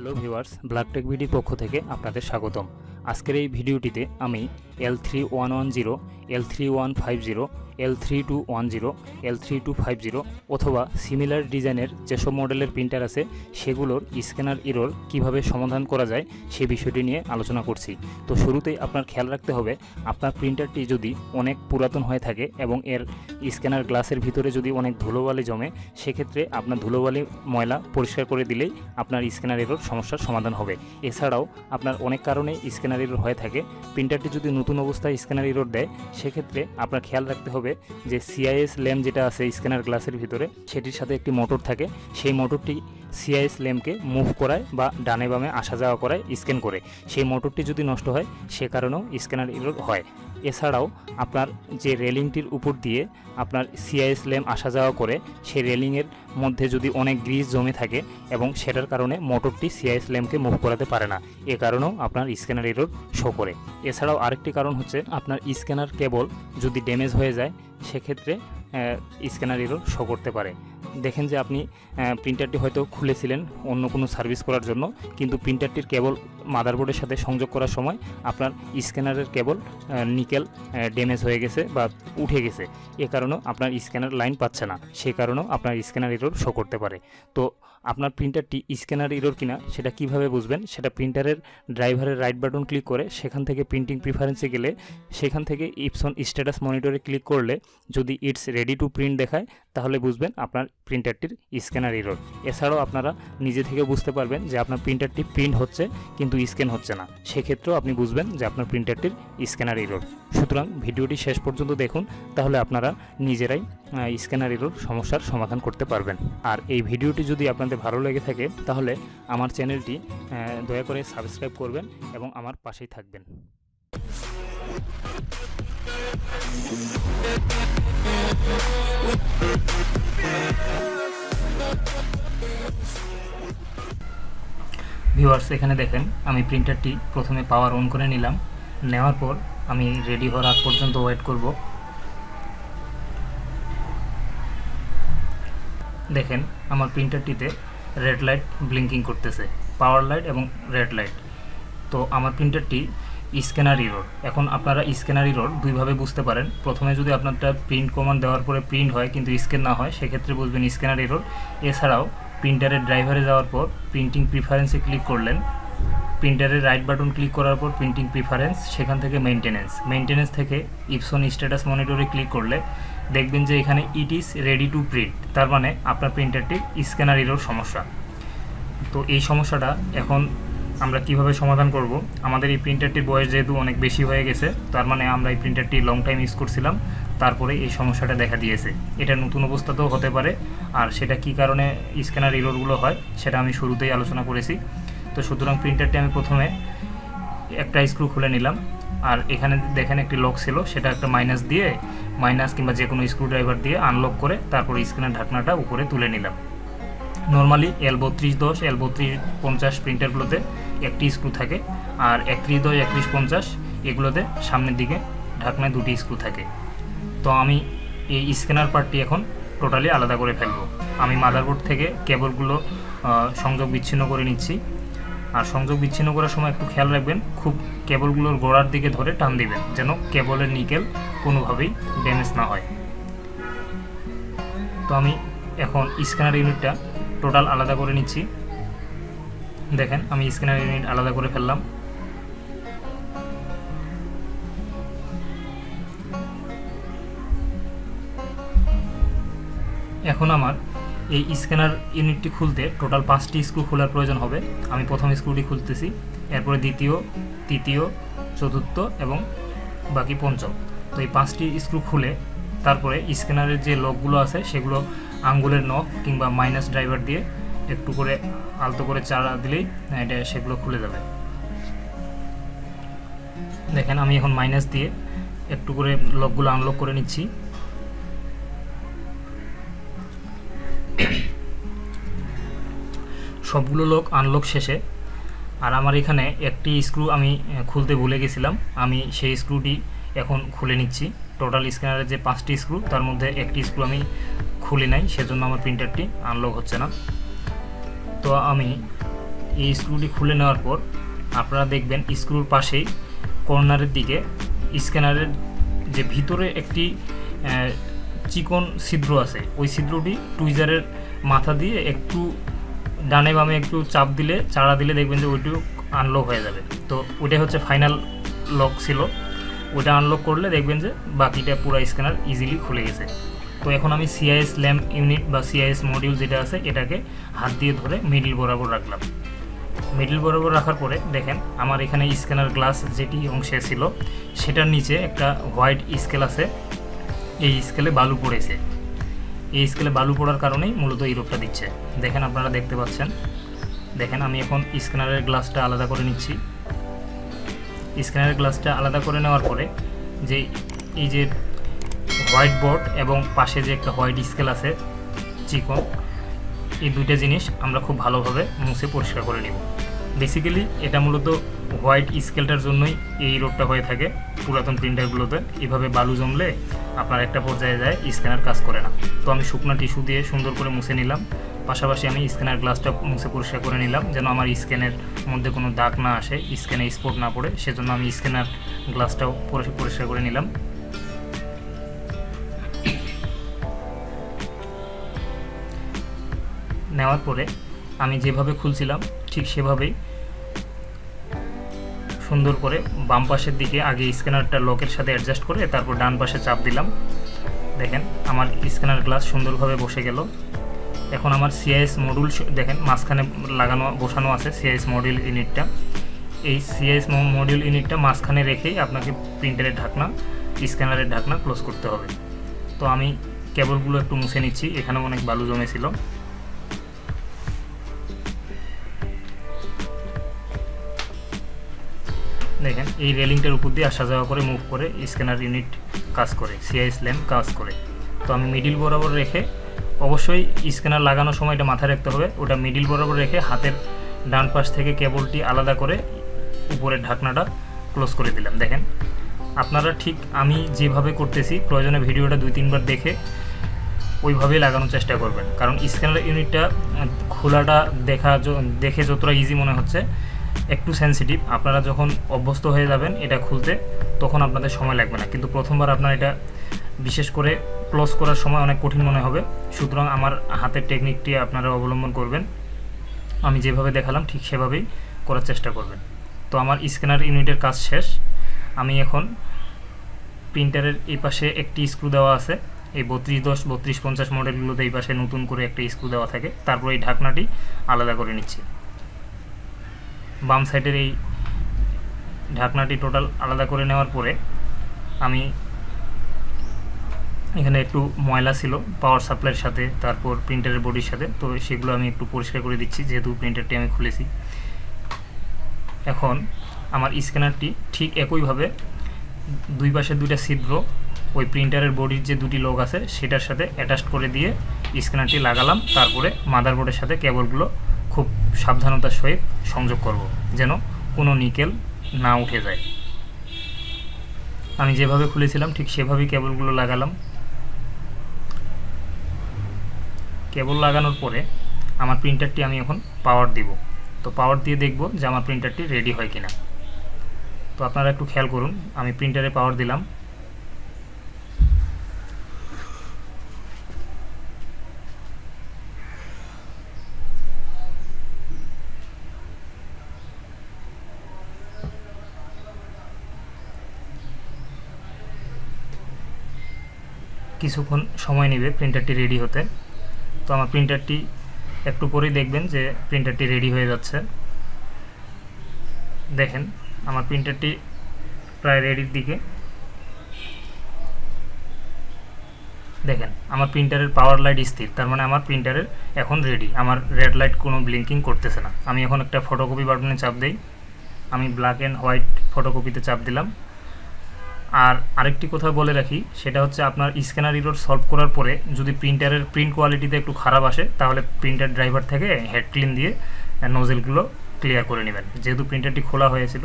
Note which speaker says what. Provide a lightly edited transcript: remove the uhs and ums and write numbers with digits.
Speaker 1: Hello viewers, black take ভিডির পক্ষ থেকে আপনাদের স্বাগতম। আজকের এই ভিডিওটিতে আমি L3110, L3150, L3210, L3250 অথবা সিমিলার ডিজাইনের যেসব মডেলের প্রিন্টার আছে সেগুলোর স্ক্যানার এরর কিভাবে সমাধান করা যায় সে বিষয়টি নিয়ে আলোচনা করছি। তো শুরুতেই আপনার খেয়াল রাখতে হবে, আপনার প্রিন্টারটি যদি অনেক পুরাতন হয়ে থাকে এবং এর স্ক্যানার গ্লাসের ভিতরে যদি অনেক ধুলোবালি জমে, সেক্ষেত্রে আপনার ধুলোবালি ময়লা পরিষ্কার করে দিলেই আপনার স্ক্যানার এরর সমস্যার সমাধান হবে। এছাড়াও আপনার অনেক কারণে স্ক্যানার এরর হয়ে থাকে। প্রিন্টারটি যদি নতুন অবস্থায় স্ক্যানার এরর দেয়, সেক্ষেত্রে আপনার খেয়াল রাখতে হবে যে সিআইএস ল্যাম্প যেটা আছে স্ক্যানার গ্লাসের ভিতরে, সেটির সাথে একটি মোটর থাকে। সেই মোটরটি সিআইএস ল্যাম্পকে মুভ করায় বা ডানে বামে আসা যাওয়া করায়, স্ক্যান করে। সেই মোটরটি যদি নষ্ট হয়, সে কারণেও স্ক্যানার এরর হয়। এছাড়াও আপনার যে রেলিংটির উপর দিয়ে আপনার সিআইএস ল্যাম্প আসা যাওয়া করে, সেই রেলিংয়ের মধ্যে যদি অনেক গ্রিজ জমে থাকে এবং সেটার কারণে মোটরটি সিআইএস ল্যাম্পকে মুভ করাতে পারে না, এ কারণেও আপনার স্ক্যানার এরর শো করে। এছাড়াও আরেকটি কারণ হচ্ছে, আপনার স্ক্যানার কেবল যদি ড্যামেজ হয়ে যায়, সেক্ষেত্রে স্ক্যানার এরর শো করতে পারে। দেখেন যে আপনি প্রিন্টারটি হয়তো খুলেছিলেন অন্য কোনো সার্ভিস করার জন্য, কিন্তু প্রিন্টারটির কেবল মাদারবোর্ডের সাথে সংযোগ করার সময় আপনার স্ক্যানারের কেবল নিকেল ড্যামেজ হয়ে গেছে বা উঠে গেছে, এ কারণেও আপনার স্ক্যানার লাইন পাচ্ছে না, সে কারণেও আপনার স্ক্যানার এরর শো করতে পারে। তো আপনার প্রিন্টারটি স্ক্যানার এরর কিনা সেটা কিভাবে বুঝবেন? সেটা প্রিন্টারের ড্রাইভারের রাইট বাটন ক্লিক করে সেখান থেকে প্রিন্টিং প্রিফারেন্সে গেলে সেখান থেকে ইপসন স্ট্যাটাস মনিটরে ক্লিক করলে যদি ইটস রেডি টু প্রিন্ট দেখায়, তাহলে বুঝবেন আপনার প্রিন্টারটির স্ক্যানার এরর। এছাড়াও আপনারা নিজে থেকে বুঝতে পারবেন যে আপনার প্রিন্টারটি প্রিন্ট হচ্ছে কিন্তু স্ক্যান হচ্ছে না, সেক্ষেত্রেও আপনি বুঝবেন যে আপনার প্রিন্টারটির স্ক্যানার এরর। সুতরাং ভিডিওটি শেষ পর্যন্ত দেখুন, তাহলে আপনারা নিজেরাই স্ক্যানার এরর সমস্যার সমাধান করতে পারবেন। আর এই ভিডিওটি যদি আপনাদের ভালো লেগে থাকে, তাহলে আমার চ্যানেলটি দয়া করে সাবস্ক্রাইব করবেন এবং আমার পাশেই থাকবেন। ভিউয়ার্স, এখানে দেখেন আমি প্রিন্টারটি প্রথমে পাওয়ার অন করে নিলাম। নেওয়ার পর আমি রেডি হওয়ার আগ পর্যন্ত ওয়েট করব। দেখেন আমার প্রিন্টারটিতে রেড লাইট ব্লিঙ্কিং করতেছে, পাওয়ার লাইট এবং রেড লাইট। তো আমার প্রিন্টারটি স্ক্যানার এরর। এখন আপনারা স্ক্যানার এরর দুইভাবে বুঝতে পারেন। প্রথমে যদি আপনারটা প্রিন্ট কমান্ড দেওয়ার পরে প্রিন্ট হয় কিন্তু স্ক্যান না হয়, সেক্ষেত্রে বুঝবেন স্ক্যানার এরর। এছাড়াও প্রিন্টারের ড্রাইভারে যাওয়ার পর প্রিন্টিং প্রিফারেন্সে ক্লিক করলেন, প্রিন্টারের রাইট বাটন ক্লিক করার পর প্রিন্টিং প্রিফারেন্স, সেখান থেকে মেইনটেনেন্স থেকে ইপসন স্ট্যাটাস মনিটরে ক্লিক করলে দেখবেন যে এখানে it is ready to print, তার মানে আপনার প্রিন্টারটির স্ক্যানার এরর সমস্যা। তো এই সমস্যাটা এখন আমরা কিভাবে সমাধান করব? আমাদের এই প্রিন্টারটির বয়স যেহেতু অনেক বেশি হয়ে গেছে, তার মানে আমরা এই প্রিন্টারটি লং টাইম ইউজ করছিলাম, তারপরে এই সমস্যাটা দেখা দিয়েছে। এটা নতুন অবস্থাতেও হতে পারে, আর সেটা কী কারণে স্ক্যানার এররগুলো হয় সেটা আমি শুরুতেই আলোচনা করেছি। তো সুতরাং প্রিন্টারটি আমি প্রথমে একটা স্ক্রু খুলে নিলাম, আর এখানে দেখেন একটি লক ছিল, সেটা একটা মাইনাস কিংবা যে কোনো স্ক্রু ড্রাইভার দিয়ে আনলক করে তারপরে স্ক্যানার ঢাকনাটা উপরে তুলে নিলাম। নর্মালি L3210, L3250 প্রিন্টারগুলোতে একটি স্ক্রু থাকে, আর 3110, 3150 এগুলোতে সামনের দিকে ঢাকনায় দুটি স্ক্রু থাকে। তো আমি এই স্ক্যানার পার্টটি এখন টোটালি আলাদা করে ফেলবো। আমি মাদারবোর্ড থেকে কেবলগুলো সংযোগ বিচ্ছিন্ন করে নিচ্ছি। আর সংযোগ বিচ্ছিন্ন করার সময় একটু খেয়াল রাখবেন, খুব কেবলগুলোর গোড়ার দিকে ধরে টান দিবেন যেন কেবলের নিকেল কোনোভাবেই ড্যামেজ না হয়। তো আমি এখন স্ক্যানার ইউনিটটা টোটাল আলাদা করে নিচ্ছি। দেখেন আমি স্ক্যানার ইউনিট আলাদা করে ফেললাম। এখন আমার এই স্ক্যানার ইউনিটটি খুলতে টোটাল 5টি স্ক্রু খোলার প্রয়োজন হবে। আমি প্রথম স্ক্রুটি খুলতেছি, এরপরে দ্বিতীয়, তৃতীয়, চতুর্থ এবং বাকি পঞ্চম। তো এই 5টি স্ক্রু খুলে তারপরে স্ক্যানারের যে লকগুলো আছে সেগুলো আঙ্গুলের নখ কিংবা মাইনাস ড্রাইভার দিয়ে একটু করে আলতো করে চাড়া দিলেই এটা সেগুলো খুলে যাবে। দেখেন আমি এখন মাইনাস দিয়ে একটু করে লকগুলো আনলক করে নিচ্ছি। সবগুলো লক আনলক শেষে আর আমার এখানে একটি স্ক্রু আমি খুলতে ভুলে গেছিলাম, আমি সেই স্ক্রুটি এখন খুলে নিচ্ছি। টোটাল স্ক্যানারের যে 5টি স্ক্রু তার মধ্যে একটি স্ক্রু আমি খুলি নাই, সেজন্য আমার প্রিন্টারটি আনলক হচ্ছে না। তো আমি এই স্ক্রুটি খুলে নেওয়ার পর আপনারা দেখবেন স্ক্রুর পাশেই কর্নারের দিকে স্ক্যানারের যে ভিতরে একটি চিকন ছিদ্র আছে, ওই ছিদ্রটি টুইজারের মাথা দিয়ে একটু ডানে বামে একটু চাপ দিলে, চাড়া দিলে দেখবেন যে ওইটু আনলক হয়ে যাবে। তো ওইটাই হচ্ছে ফাইনাল লক ছিল, ওইটা আনলক করলে দেখবেন যে বাকিটা পুরো স্ক্যানার ইজিলি খুলে গেছে। তো এখন আমি সিআইএস ল্যাম্প ইউনিট বা সিআইএস মডিউল যেটা আছে এটাকে হাত দিয়ে ধরে মিডল বরাবর রাখলাম। মিডল বরাবর রাখার পরে দেখেন আমার এখানে স্ক্যানার গ্লাস যেটি অংশে ছিল সেটার নিচে একটা হোয়াইট স্কেল আছে, এই স্কেলে বালু পড়েছে। এই স্কেলে বালু পড়ার কারণেই মূলত এই রোগটা দিচ্ছে। দেখেন আপনারা দেখতে পাচ্ছেন, দেখেন আমি এখন স্ক্যানারের গ্লাসটা আলাদা করে নিচ্ছি। স্ক্যানারের গ্লাসটা আলাদা করে নেওয়ার পরে যে এই যে হোয়াইট বোর্ড এবং পাশে যে একটা হোয়াইট স্কেল আছে চিকন, এই দুইটা জিনিস আমরা খুব ভালোভাবে মুছে পরিষ্কার করে নিব। বেসিক্যালি এটা মূলত হোয়াইট স্কেলটার জন্যই এই রোগটা হয়ে থাকে পুরাতন প্রিন্টারগুলোতে। এইভাবে বালু জমলে আপনার একটা পর্যায়ে যায় স্ক্যানার কাজ করে না। তো আমি শুকনা টিস্যু দিয়ে সুন্দর করে মুছে নিলাম, পাশাপাশি আমি স্ক্যানার গ্লাসটা মুছে পরিষ্কার করে নিলাম যেন আমার স্ক্যানের মধ্যে কোনো দাগ না আসে, স্ক্যানে স্পট না পড়ে, সেজন্য আমি স্ক্যানার গ্লাসটাও পরিষ্কার করে নিলাম। নেওয়ার পরে আমি যেভাবে খুলছিলাম ঠিক সেভাবেই সুন্দর করে বাম পাশের দিকে আগে স্ক্যানারটা লকের সাথে অ্যাডজাস্ট করে তারপর ডান পাশে চাপ দিলাম। দেখেন আমার স্ক্যানার গ্লাস সুন্দরভাবে বসে গেল। এখন আমার সিআইএস মডিউল দেখেন মাঝখানে বসানো আছে সিআইএস মডিউল ইউনিটটা। এই সিআইএস মডিউল ইউনিটটা মাঝখানে রেখেই আপনাকে প্রিন্টারের ঢাকনা, স্ক্যানারের ঢাকনা ক্লোজ করতে হবে। তো আমি কেবলগুলো একটু মুছে নিচ্ছি, এখানে অনেক বালু জমেছিল। দেখেন এই রেলিংটার উপর দিয়ে আসা যাওয়া করে মুভ করে স্ক্যানার ইউনিট কাজ করে, সিআইএস ল্যাম্প কাজ করে। তো আমি মিডিল বরাবর রেখে, অবশ্যই স্ক্যানার লাগানোর সময় এটা মাথায় রাখতে হবে, ওটা মিডিল বরাবর রেখে হাতের ডান পাশ থেকে কেবলটি আলাদা করে উপরের ঢাকনাটা ক্লোজ করে দিলাম। দেখেন আপনারা ঠিক আমি যেভাবে করতেছি প্রয়োজনে ভিডিওটা 2-3 বার দেখে ওইভাবেই লাগানোর চেষ্টা করবেন, কারণ স্ক্যানার ইউনিটটা খোলাটা দেখে যতটা ইজি মনে হচ্ছে একটু সেন্সিটিভ। আপনারা যখন অভ্যস্ত হয়ে যাবেন এটা খুলতে তখন আপনাদের সময় লাগবে না, কিন্তু প্রথমবার আপনার এটা বিশেষ করে ক্লোজ করার সময় অনেক কঠিন মনে হবে। সুতরাং আমার হাতের টেকনিকটি আপনারা অবলম্বন করবেন, আমি যেভাবে দেখালাম ঠিক সেভাবেই করার চেষ্টা করবেন। তো আমার স্ক্যানার ইউনিটের কাজ শেষ। আমি এখন প্রিন্টারের এই পাশে একটি স্ক্রু দেওয়া আছে, এই 3210, 3250 মডেলগুলোতে এই পাশে নতুন করে একটা স্ক্রু দেওয়া থাকে, তারপর এই ঢাকনাটি আলাদা করে নিচ্ছি। বাম সাইডের এই ঢাকনাটি টোটাল আলাদা করে নেওয়ার পরে আমি এখানে একটু ময়লা ছিল পাওয়ার সাপ্লাইয়ের সাথে, তারপর প্রিন্টারের বডির সাথে, তো সেগুলো আমি একটু পরিষ্কার করে দিচ্ছি যেহেতু প্রিন্টারটি আমি খুলেছি। এখন আমার স্ক্যানারটি ঠিক একইভাবে দুই পাশে দুইটা ছিদ্র ওই প্রিন্টারের বডির যে দুটি লক আছে সেটার সাথে অ্যাটাচ করে দিয়ে স্ক্যানারটি লাগালাম। তারপরে মাদারবোর্ডের সাথে কেবলগুলো খুব সাবধানতার সহিত সংযোগ করব যেন কোনো নিকেল না উঠে যায়। আমি যেভাবে খুলেছিলাম ঠিক সেভাবেই কেবলগুলো লাগালাম। কেবল লাগানোর পরে আমার প্রিন্টারটি আমি এখন পাওয়ার দিব। তো পাওয়ার দিয়ে দেখব যে আমার প্রিন্টারটি রেডি হয় কিনা। তো আপনারা একটু খেয়াল করুন, আমি প্রিন্টারে পাওয়ার দিলাম। কিছুক্ষণ সময় নেবে প্রিন্টারটি রেডি হতে। তো আমার প্রিন্টারটি একটু পরেই দেখবেন যে প্রিন্টারটি রেডি হয়ে যাচ্ছে। দেখেন আমার প্রিন্টারটি প্রায় রেডির দিকে। দেখেন আমার প্রিন্টারের পাওয়ার লাইট স্থির, তার মানে আমার প্রিন্টারের এখন রেডি, আমার রেড লাইট কোনো ব্লিঙ্কিং করতেছে না। আমি এখন একটা ফটোকপি বাটনে চাপ দিই, আমি ব্ল্যাক অ্যান্ড হোয়াইট ফটোকপিতে চাপ দিলাম। আর আরেকটি কথা বলে রাখি, সেটা হচ্ছে আপনার স্ক্যানার এরর সলভ করার পরে যদি প্রিন্টারের প্রিন্ট কোয়ালিটিতে একটু খারাপ আসে তাহলে প্রিন্টার ড্রাইভার থেকে হেড ক্লিন দিয়ে নোজেলগুলো ক্লিয়ার করে নেবেন, যেহেতু প্রিন্টারটি খোলা হয়েছিল।